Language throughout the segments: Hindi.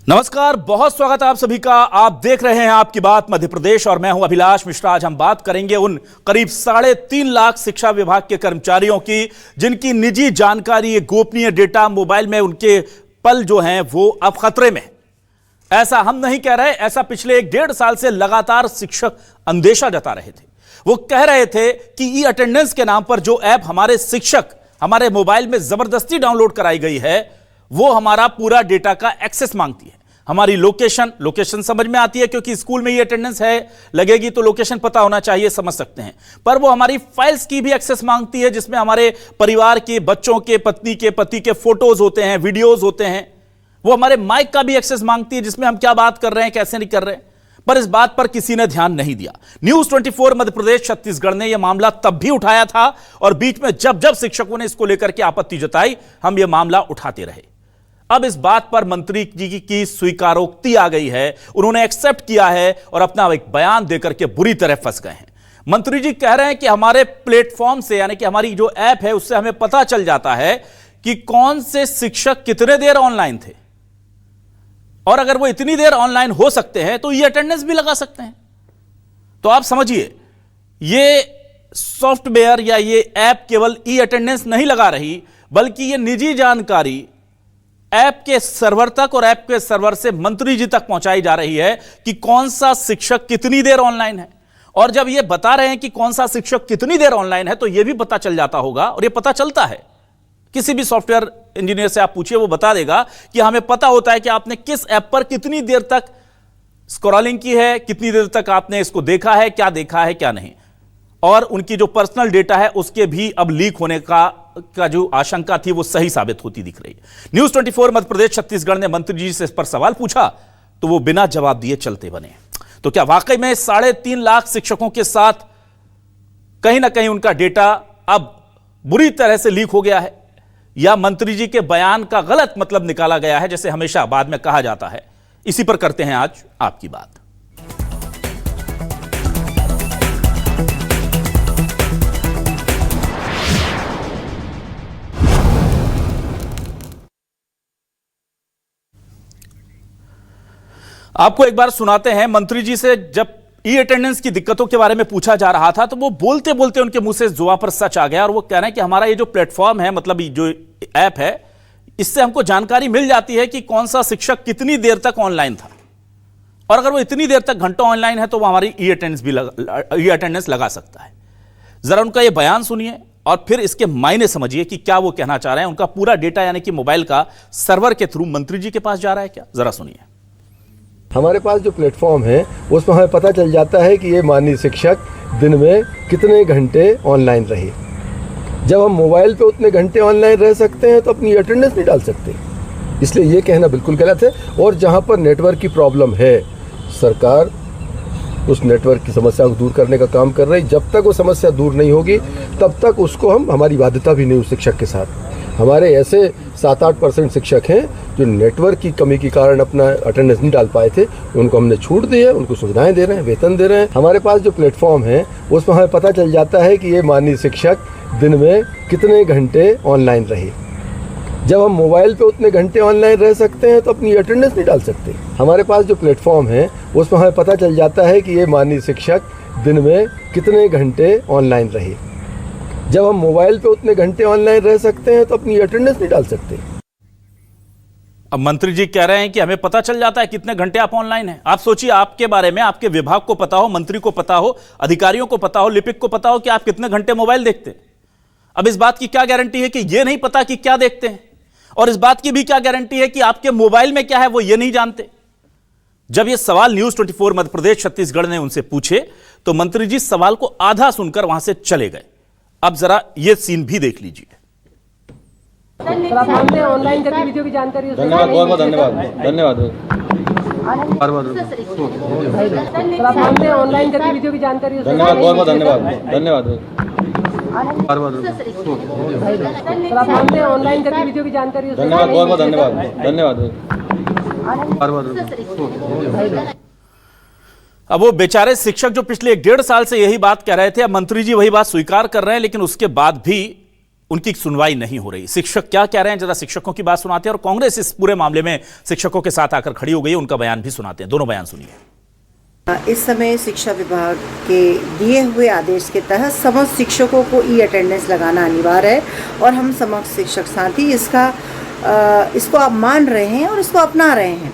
नमस्कार, बहुत स्वागत है आप सभी का। आप देख रहे हैं आपकी बात मध्य प्रदेश और मैं हूं अभिलाष मिश्रा। आज हम बात करेंगे उन करीब 3.5 लाख शिक्षा विभाग के कर्मचारियों की जिनकी निजी जानकारी, गोपनीय डेटा मोबाइल में उनके पल जो हैं वो अब खतरे में। ऐसा हम नहीं कह रहे, ऐसा पिछले 1.5 साल से लगातार शिक्षक अंदेशा जता रहे थे। वो कह रहे थे कि ई अटेंडेंस के नाम पर जो ऐप हमारे मोबाइल में जबरदस्ती डाउनलोड कराई गई है वो हमारा पूरा डेटा का एक्सेस मांगती है। हमारी लोकेशन समझ में आती है क्योंकि स्कूल में ये अटेंडेंस है लगेगी तो लोकेशन पता होना चाहिए, समझ सकते हैं। पर वो हमारी फाइल्स की भी एक्सेस मांगती है जिसमें हमारे परिवार के, बच्चों के, पत्नी के, पति के फोटोज होते हैं, वीडियोज होते हैं। वो हमारे माइक का भी एक्सेस मांगती है जिसमें हम क्या बात कर रहे हैं, कैसे नहीं कर रहे हैं। पर इस बात पर किसी ने ध्यान नहीं दिया। न्यूज 24 मध्य प्रदेश छत्तीसगढ़ ने यह मामला तब भी उठाया था और बीच में जब जब शिक्षकों ने इसको लेकर के आपत्ति जताई हम यह मामला उठाते रहे। अब इस बात पर मंत्री जी की स्वीकारोक्ति आ गई है, उन्होंने एक्सेप्ट किया है और अपना एक बयान देकर के बुरी तरह फंस गए हैं। मंत्री जी कह रहे हैं कि हमारे प्लेटफॉर्म से, यानी कि हमारी जो ऐप है उससे हमें पता चल जाता है कि कौन से शिक्षक कितने देर ऑनलाइन थे, और अगर वो इतनी देर ऑनलाइन हो सकते हैं तो ये अटेंडेंस भी लगा सकते हैं। तो आप समझिए, ये सॉफ्टवेयर या ये ऐप केवल ई अटेंडेंस नहीं लगा रही बल्कि ये निजी जानकारी ऐप के सर्वर तक और ऐप के सर्वर से मंत्री जी तक पहुंचाई जा रही है कि कौन सा शिक्षक कितनी देर ऑनलाइन है। और जब ये बता रहे हैं कि कौन सा शिक्षक कितनी देर ऑनलाइन है तो यह भी पता चल जाता होगा, और यह पता चलता है। किसी भी सॉफ्टवेयर इंजीनियर से आप पूछिए, वो बता देगा कि हमें पता होता है कि आपने किस ऐप पर कितनी देर तक स्क्रॉलिंग की है, कितनी देर तक आपने इसको देखा है, क्या नहीं। और उनकी जो पर्सनल डेटा है उसके भी अब लीक होने का जो आशंका थी वो सही साबित होती दिख रही है। न्यूज 24 मध्य प्रदेश छत्तीसगढ़ ने मंत्री जी से इस पर सवाल पूछा तो वो बिना जवाब दिए चलते बने। तो क्या वाकई में 3.5 लाख शिक्षकों के साथ कहीं ना कहीं उनका डेटा अब बुरी तरह से लीक हो गया है, या मंत्री जी के बयान का गलत मतलब निकाला गया है जैसे हमेशा बाद में कहा जाता है? इसी पर करते हैं आज आपकी बात। आपको एक बार सुनाते हैं मंत्री जी से। जब ई अटेंडेंस की दिक्कतों के बारे में पूछा जा रहा था तो वो बोलते बोलते उनके मुंह से जुबान पर सच आ गया, और वो कह रहे हैं कि हमारा ये जो प्लेटफॉर्म है, मतलब जो ऐप है, इससे हमको जानकारी मिल जाती है कि कौन सा शिक्षक कितनी देर तक ऑनलाइन था, और अगर वो इतनी देर तक घंटों ऑनलाइन है तो वो हमारी ई अटेंडेंस लगा सकता है। जरा उनका ये बयान सुनिए और फिर इसके मायने समझिए कि क्या वो कहना चाह रहे हैं। उनका पूरा डेटा यानी कि मोबाइल का सर्वर के थ्रू मंत्री जी के पास जा रहा है क्या, जरा सुनिए। हमारे पास जो प्लेटफॉर्म है उसमें हमें पता चल जाता है कि ये माननीय शिक्षक दिन में कितने घंटे ऑनलाइन रहे। जब हम मोबाइल पे उतने घंटे ऑनलाइन रह सकते हैं तो अपनी अटेंडेंस नहीं डाल सकते, इसलिए ये कहना बिल्कुल गलत है। और जहाँ पर नेटवर्क की प्रॉब्लम है, सरकार उस नेटवर्क की समस्या को दूर करने का काम कर रही। जब तक वो समस्या दूर नहीं होगी तब तक उसको हमारी बाध्यता भी नहीं उस शिक्षक के साथ। हमारे ऐसे 7-8% शिक्षक हैं जो नेटवर्क की कमी के कारण अपना अटेंडेंस नहीं डाल पाए थे, उनको हमने छूट दी है, उनको सुविधाएं दे रहे हैं, वेतन दे रहे हैं। हमारे पास जो प्लेटफॉर्म है उसमें हमें पता चल जाता है कि ये माननीय शिक्षक दिन में कितने घंटे ऑनलाइन रहे। जब हम मोबाइल पे उतने घंटे ऑनलाइन रह सकते हैं तो अपनी अटेंडेंस नहीं डाल सकते। हमारे पास जो प्लेटफॉर्म है उसमें हमें पता चल जाता है कि ये माननीय शिक्षक दिन में कितने घंटे ऑनलाइन रहे। जब हम मोबाइल पे उतने घंटे ऑनलाइन रह सकते हैं तो अपनी अटेंडेंस नहीं डाल सकते। अब मंत्री जी कह रहे हैं कि हमें पता चल जाता है कितने घंटे आप ऑनलाइन हैं। आप सोचिए, आपके बारे में आपके विभाग को पता हो, मंत्री को पता हो, अधिकारियों को पता हो, लिपिक को पता हो कि आप कितने घंटे मोबाइल देखते हैं। अब इस बात की क्या गारंटी है कि यह नहीं पता कि क्या देखते हैं, और इस बात की भी क्या गारंटी है कि आपके मोबाइल में क्या है वो ये नहीं जानते। जब ये सवाल न्यूज 24 मध्य प्रदेश छत्तीसगढ़ ने उनसे पूछे तो मंत्री जी सवाल को आधा सुनकर वहां से चले गए। अब जरा ये सीन भी देख लीजिए। सर, आप मानते हैं ऑनलाइन गतिविधियों की जानकारी? धन्यवाद, बहुत बहुत धन्यवाद, धन्यवाद। सर, आप मानते हैं ऑनलाइन गतिविधियों की जानकारी? धन्यवाद, बहुत बहुत धन्यवाद, धन्यवाद। सर, आप मानते हैं ऑनलाइन गतिविधियों की जानकारी? धन्यवाद, बहुत बहुत धन्यवाद, धन्यवाद। अब वो बेचारे शिक्षक जो पिछले 1.5 साल से यही बात कह रहे थे, अब मंत्री जी वही बात स्वीकार कर रहे हैं, लेकिन उसके बाद भी उनकी सुनवाई नहीं हो रही। शिक्षक क्या कह रहे हैं, जरा शिक्षकों की बात सुनाते हैं, और कांग्रेस इस पूरे मामले में शिक्षकों के साथ आकर खड़ी हो गई है, उनका बयान भी सुनाते हैं। दोनों बयान सुनिए। इस समय शिक्षा विभाग के दिए हुए आदेश के तहत समस्त शिक्षकों को ई अटेंडेंस लगाना अनिवार्य है और हम समस्त शिक्षक साथी इसको आप मान रहे हैं और इसको अपना रहे हैं।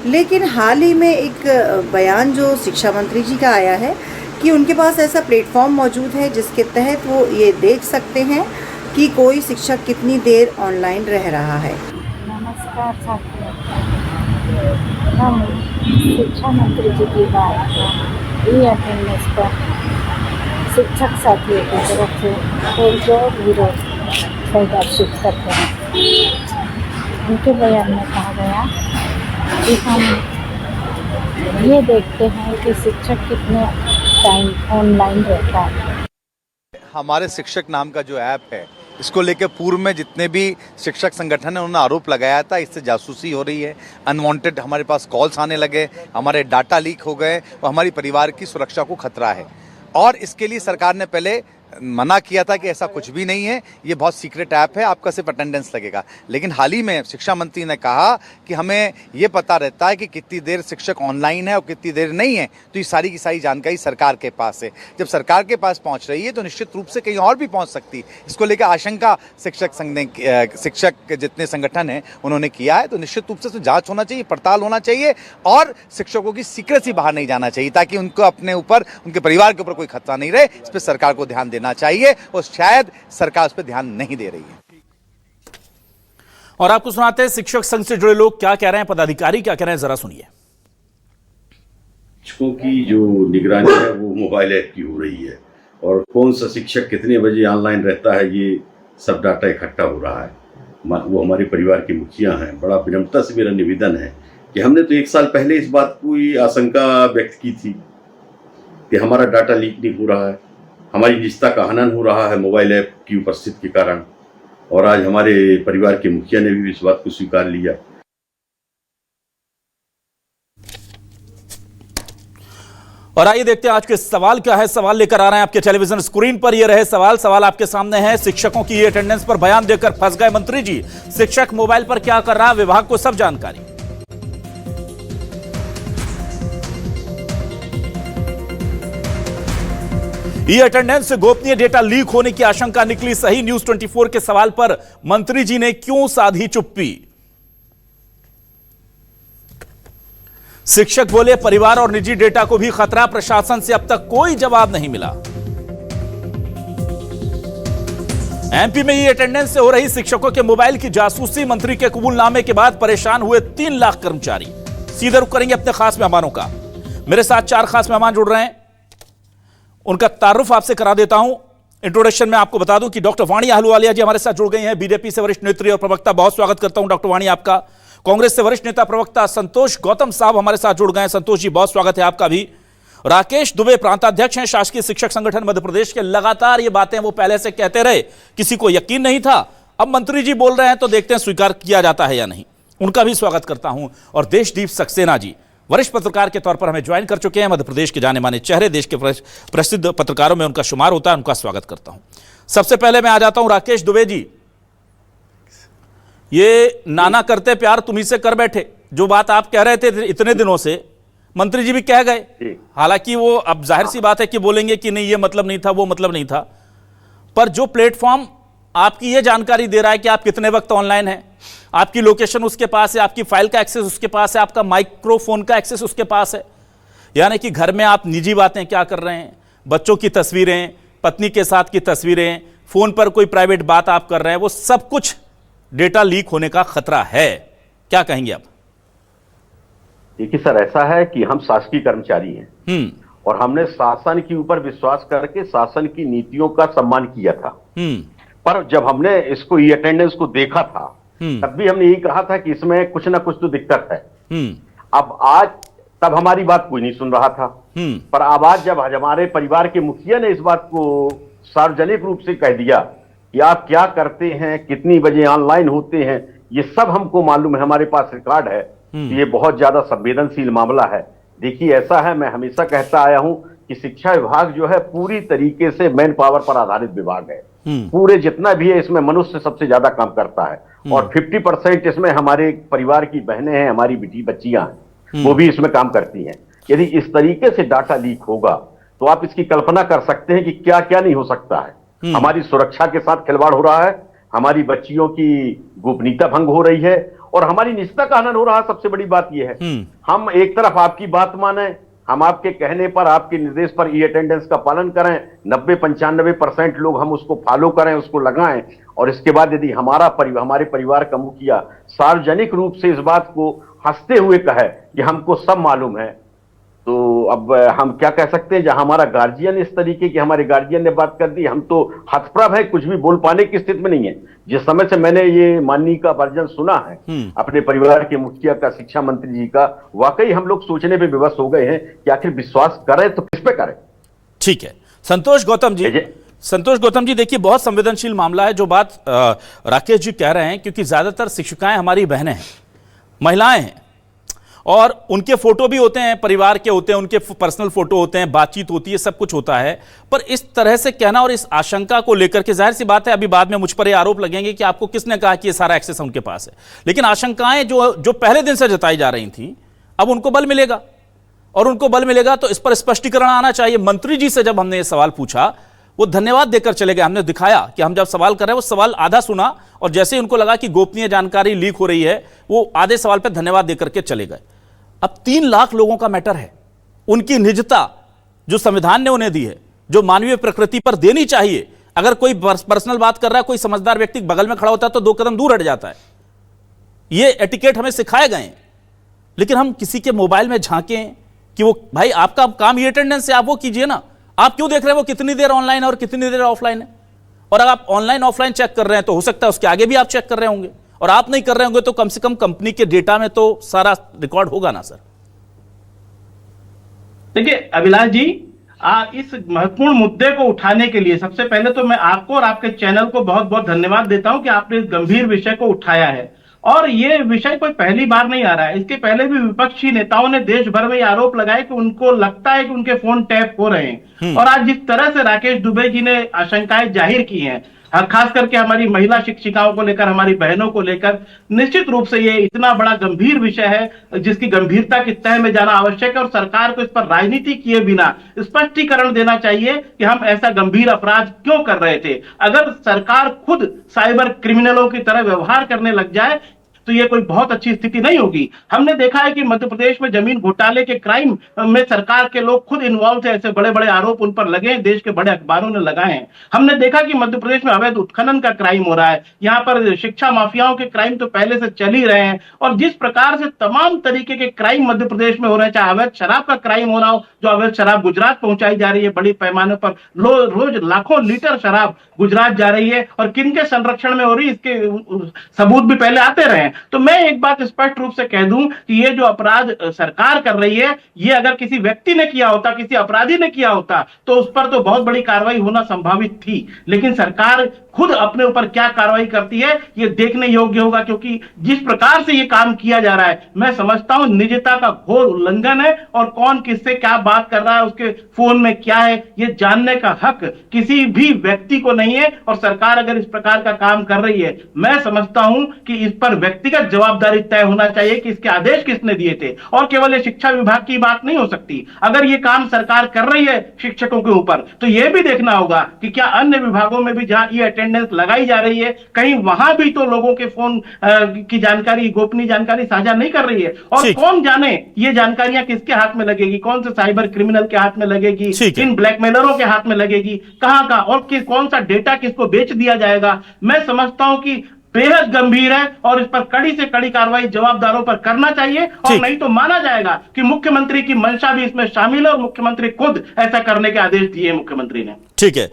लेकिन हाल ही में एक बयान जो शिक्षा मंत्री जी का आया है कि उनके पास ऐसा प्लेटफॉर्म मौजूद है जिसके तहत वो ये देख सकते हैं कि कोई शिक्षक कितनी देर ऑनलाइन रह रहा है। नमस्कार साथियों, हम शिक्षा मंत्री जी की बात ई अटेंडेंस पर शिक्षक साथियों की तरफ से पुरजोर विरोध प्रदर्शित करते हैं। उनके बयान में कहा गया कि हम ये देखते हैं कि शिक्षक कितने टाइम ऑनलाइन रहता है। हमारे शिक्षक नाम का जो ऐप है, इसको लेकर पूर्व में जितने भी शिक्षक संगठन है उन्होंने आरोप लगाया था इससे जासूसी हो रही है, अनवांटेड हमारे पास कॉल्स आने लगे, हमारे डाटा लीक हो गए और हमारी परिवार की सुरक्षा को खतरा है। और इसके लिए सरकार ने पहले मना किया था कि ऐसा कुछ भी नहीं है, ये बहुत सीक्रेट ऐप है, आपका सिर्फ अटेंडेंस लगेगा। लेकिन हाल ही में शिक्षा मंत्री ने कहा कि हमें ये पता रहता है कि कितनी देर शिक्षक ऑनलाइन है और कितनी देर नहीं है, तो ये सारी की सारी जानकारी सरकार के पास है। जब सरकार के पास पहुंच रही है तो निश्चित रूप से कहीं और भी पहुंच सकती है। इसको लेकर आशंका शिक्षक संघ ने, शिक्षक जितने संगठन हैं उन्होंने किया है। तो निश्चित रूप से जाँच होना चाहिए, पड़ताल होना चाहिए और शिक्षकों की सीक्रेसी बाहर नहीं जाना चाहिए, ताकि उनको अपने ऊपर, उनके परिवार के ऊपर कोई खतरा नहीं रहे। इस पर सरकार को ध्यान देना चाहिए और शायद सरकार उस पर ध्यान नहीं दे रही है। और आपको सुनाते हैं शिक्षक संघ से जुड़े लोग क्या कह रहे हैं, पदाधिकारी क्या कह रहे हैं, जरा सुनिए। शिक्षकों की जो निगरानी है वो मोबाइल ऐप की हो रही है और कौन सा शिक्षक कितने बजे ऑनलाइन रहता है ये सब डाटा इकट्ठा हो रहा है। वो हमारे परिवार के मुखिया हैं। बड़ा विनम्रता से मेरा निवेदन है कि हमने तो 1 साल पहले इस बात की आशंका व्यक्त की थी कि हमारा डाटा लीक नहीं हो रहा है, हमारी निजता का हनन हो रहा है मोबाइल ऐप की उपस्थिति के कारण, और आज हमारे परिवार के मुखिया ने भी इस बात को स्वीकार लिया। और आइए देखते हैं आज के सवाल क्या है। सवाल लेकर आ रहे हैं आपके टेलीविजन स्क्रीन पर। ये रहे सवाल आपके सामने है। शिक्षकों की अटेंडेंस पर बयान देकर फंस गए मंत्री जी। शिक्षक मोबाइल पर क्या कर रहा है, विभाग को सब जानकारी। ई अटेंडेंस से गोपनीय डेटा लीक होने की आशंका निकली सही। न्यूज 24 के सवाल पर मंत्री जी ने क्यों साधी चुप्पी। शिक्षक बोले परिवार और निजी डेटा को भी खतरा, प्रशासन से अब तक कोई जवाब नहीं मिला। एमपी में ई अटेंडेंस से हो रही शिक्षकों के मोबाइल की जासूसी, मंत्री के कबूलनामे के बाद परेशान हुए 3 लाख कर्मचारी। सीधे रुख करेंगे अपने खास मेहमानों का। मेरे साथ 4 खास मेहमान जुड़ रहे हैं, उनका तारुफ आपसे करा देता हूं। इंट्रोडक्शन में आपको बता दूं कि डॉक्टर वाणी आहलूवालिया जी हमारे साथ जुड़ गई हैं, बीजेपी से वरिष्ठ नेत्री और प्रवक्ता। बहुत स्वागत करता हूं डॉक्टर वाणी आपका। कांग्रेस से वरिष्ठ नेता प्रवक्ता संतोष गौतम साहब हमारे साथ जुड़ गए हैं। संतोष जी बहुत स्वागत है आपका भी। राकेश दुबे प्रांताध्यक्ष हैं शासकीय शिक्षक संगठन मध्य प्रदेश के। लगातार ये बातें वो पहले से कहते रहे, किसी को यकीन नहीं था, अब मंत्री जी बोल रहे हैं तो देखते हैं स्वीकार किया जाता है या नहीं। उनका भी स्वागत करता हूं। और देशदीप सक्सेना जी वरिष्ठ पत्रकार के तौर पर हमें ज्वाइन कर चुके हैं, मध्य प्रदेश के जाने माने चेहरे, देश के प्रसिद्ध पत्रकारों में उनका शुमार होता है, उनका स्वागत करता हूं। सबसे पहले मैं आ जाता हूं राकेश दुबे जी। ये नाना करते प्यार तुम्ही से कर बैठे, जो बात आप कह रहे थे इतने दिनों से, मंत्री जी भी कह गए। हालांकि वो अब जाहिर सी बात है कि बोलेंगे कि नहीं ये मतलब नहीं था, वो मतलब नहीं था, पर जो प्लेटफॉर्म आपकी ये जानकारी दे रहा है कि आप कितने वक्त ऑनलाइन हैं, आपकी लोकेशन उसके पास है, आपकी फाइल का एक्सेस उसके पास है, आपका माइक्रोफोन का एक्सेस उसके पास है, यानी कि घर में आप निजी बातें क्या कर रहे हैं, बच्चों की तस्वीरें, पत्नी के साथ की तस्वीरें, फोन पर कोई प्राइवेट बात आप कर रहे हैं, वो सब कुछ डेटा लीक होने का खतरा है। क्या कहेंगे आप? देखिए सर, ऐसा है कि हम शासकीय कर्मचारी हैं और हमने शासन के ऊपर विश्वास करके शासन की नीतियों का सम्मान किया था। पर जब हमने इसको ई अटेंडेंस को देखा था तब भी हमने यही कहा था कि इसमें कुछ ना कुछ तो दिक्कत है। अब आज तब हमारी बात कोई नहीं सुन रहा था, पर अब आज जब हमारे परिवार के मुखिया ने इस बात को सार्वजनिक रूप से कह दिया कि आप क्या करते हैं, कितनी बजे ऑनलाइन होते हैं, ये सब हमको मालूम है, हमारे पास रिकॉर्ड है, ये बहुत ज्यादा संवेदनशील मामला है। देखिए ऐसा है, मैं हमेशा कहता आया हूं कि शिक्षा विभाग जो है पूरी तरीके से मैन पावर पर आधारित विभाग है। पूरे जितना भी है इसमें मनुष्य सबसे ज्यादा काम करता है और 50% इसमें हमारे परिवार की बहनें हैं, हमारी बेटी बच्चियां हैं, वो भी इसमें काम करती हैं। यदि इस तरीके से डाटा लीक होगा तो आप इसकी कल्पना कर सकते हैं कि क्या क्या नहीं हो सकता है। हमारी सुरक्षा के साथ खिलवाड़ हो रहा है, हमारी बच्चियों की गोपनीयता भंग हो रही है और हमारी निजता का हनन हो रहा है। सबसे बड़ी बात यह है, हम एक तरफ आपकी बात माने, हम आपके कहने पर, आपके निर्देश पर ई अटेंडेंस का पालन करें, 90-95% लोग हम उसको फॉलो करें, उसको लगाएं, और इसके बाद यदि हमारे परिवार का मुखिया सार्वजनिक रूप से इस बात को हंसते हुए कहे कि हमको सब मालूम है, तो अब हम क्या कह सकते हैं। जहां हमारा गार्जियन इस तरीके की, हमारे गार्जियन ने बात कर दी, हम तो हतप्रभ है, कुछ भी बोल पाने की स्थिति में नहीं है। जिस समय से मैंने ये माननीय का वर्जन सुना है अपने परिवार के मुखिया का, शिक्षा मंत्री जी का, वाकई हम लोग सोचने पे विवश हो गए हैं कि आखिर विश्वास करें तो किस पे करें। ठीक है, संतोष गौतम जी देखिए, बहुत संवेदनशील मामला है जो बात राकेश जी कह रहे हैं, क्योंकि ज्यादातर शिक्षिकाएं हमारी बहनें हैं, महिलाएं हैं, और उनके फोटो भी होते हैं, परिवार के होते हैं, उनके पर्सनल फोटो होते हैं, बातचीत होती है, सब कुछ होता है। पर इस तरह से कहना और इस आशंका को लेकर के, जाहिर सी बात है अभी बाद में मुझ पर ये आरोप लगेंगे कि आपको किसने कहा कि ये सारा एक्सेस उनके पास है, लेकिन आशंकाएं जो पहले दिन से जताई जा रही थी, अब उनको बल मिलेगा, और उनको बल मिलेगा तो इस पर स्पष्टीकरण आना चाहिए। मंत्री जी से जब हमने ये सवाल पूछा, वो धन्यवाद देकर चले गए। हमने दिखाया कि हम जब सवाल कर रहे हैं, वो सवाल आधा सुना, और जैसे ही उनको लगा कि गोपनीय जानकारी लीक हो रही है, वो आधे सवाल पर धन्यवाद देकर के चले गए। अब 3 लाख लोगों का मैटर है, उनकी निजता जो संविधान ने उन्हें दी है, जो मानवीय प्रकृति पर देनी चाहिए। अगर कोई पर्सनल बात कर रहा है, कोई समझदार व्यक्ति बगल में खड़ा होता है तो 2 कदम दूर हट जाता है। ये एटिकेट हमें सिखाए गए, लेकिन हम किसी के मोबाइल में झांकें कि वो, भाई आपका काम ये अटेंडेंस है, आप वो कीजिए ना। आप क्यों देख रहे हैं वो कितनी देर ऑनलाइन है और कितनी देर ऑफलाइन है? और अगर आप ऑनलाइन ऑफलाइन चेक कर रहे हैं तो हो सकता है उसके आगे भी आप चेक कर रहे होंगे, और आप नहीं कर रहे होंगे तो कम से कम कंपनी के डेटा में तो सारा रिकॉर्ड होगा ना सर। देखिए अभिलाष जी, इस महत्वपूर्ण मुद्दे को उठाने के लिए सबसे पहले तो मैं आपको और आपके चैनल को बहुत बहुत धन्यवाद देता हूं कि आपने इस गंभीर विषय को उठाया है। और ये विषय कोई पहली बार नहीं आ रहा है, इसके पहले भी विपक्षी नेताओं ने देश भर में ये आरोप लगाए कि उनको लगता है कि उनके फोन टैप हो रहे हैं। और आज जिस तरह से राकेश दुबे जी ने आशंकाएं जाहिर की हैं, खास करके हमारी महिला शिक्षिकाओं को लेकर, हमारी बहनों को लेकर, निश्चित रूप से ये इतना बड़ा गंभीर विषय है जिसकी गंभीरता की तह में जाना आवश्यक है, और सरकार को इस पर राजनीति किए बिना स्पष्टीकरण देना चाहिए कि हम ऐसा गंभीर अपराध क्यों कर रहे थे। अगर सरकार खुद साइबर क्रिमिनलों की तरह व्यवहार करने लग जाए तो ये कोई बहुत अच्छी स्थिति नहीं होगी। हमने देखा है कि मध्य प्रदेश में जमीन घोटाले के क्राइम में सरकार के लोग खुद इन्वॉल्व थे, ऐसे बड़े बड़े आरोप उन पर लगे हैं, देश के बड़े अखबारों ने लगाए हैं। हमने देखा कि मध्य प्रदेश में अवैध उत्खनन का क्राइम हो रहा है, यहाँ पर शिक्षा माफियाओं के क्राइम तो पहले से चल ही रहे हैं, और जिस प्रकार से तमाम तरीके के क्राइम मध्य प्रदेश में हो रहे हैं, चाहे अवैध शराब का क्राइम हो रहा हो, जो अवैध शराब गुजरात पहुंचाई जा रही है बड़ी पैमाने पर, रोज लाखों लीटर शराब गुजरात जा रही है, और किनके संरक्षण में हो रही है इसके सबूत भी पहले आते रहे। तो मैं एक बात स्पष्ट रूप से कह दूं कि ये जो अपराध सरकार कर रही है, ये अगर किसी व्यक्ति ने किया होता, किसी अपराधी ने किया होता, तो उस पर तो बहुत बड़ी कार्रवाई होना संभावित थी। लेकिन सरकार खुद अपने ऊपर क्या कार्रवाई करती है ये देखने योग्य होगा, क्योंकि जिस प्रकार से ये काम किया जा रहा है, मैं समझता हूं निजता का घोर उल्लंघन है, और कौन किससे क्या बात कर रहा है, उसके फोन में क्या है, ये जानने का हक किसी भी व्यक्ति को नहीं है। और सरकार अगर इस प्रकार का काम कर रही है, मैं समझता हूं कि इस पर व्यक्तिगत जवाबदारी तय होना चाहिए कि इसके आदेश किसने दिए थे, और केवल ये शिक्षा विभाग की बात नहीं हो सकती। अगर ये काम सरकार कर रही है शिक्षकों के ऊपर, तो यह भी देखना होगा कि क्या अन्य विभागों में भी जहां ये अटेंडेंस लगाई जा रही है, कहीं वहां भी तो लोगों के फोन की जानकारी, गोपनीय जानकारी साझा नहीं कर रही है। और कौन जाने ये जानकारियां किसके हाथ में लगेगी, कौन से साइबर क्रिमिनल के हाथ में लगेगी, किन ब्लैकमेलरों के हाथ में लगेगी, कहां का और कौन सा डेटा किसको बेच दिया जाएगा। मैं समझता हूं कि बेहद गंभीर है, और इस पर कड़ी से कड़ी कार्रवाई जवाबदारों पर करना चाहिए, और नहीं तो माना जाएगा कि मुख्यमंत्री की मंशा भी इसमें शामिल है, और मुख्यमंत्री खुद ऐसा करने के आदेश दिए मुख्यमंत्री ने। ठीक है।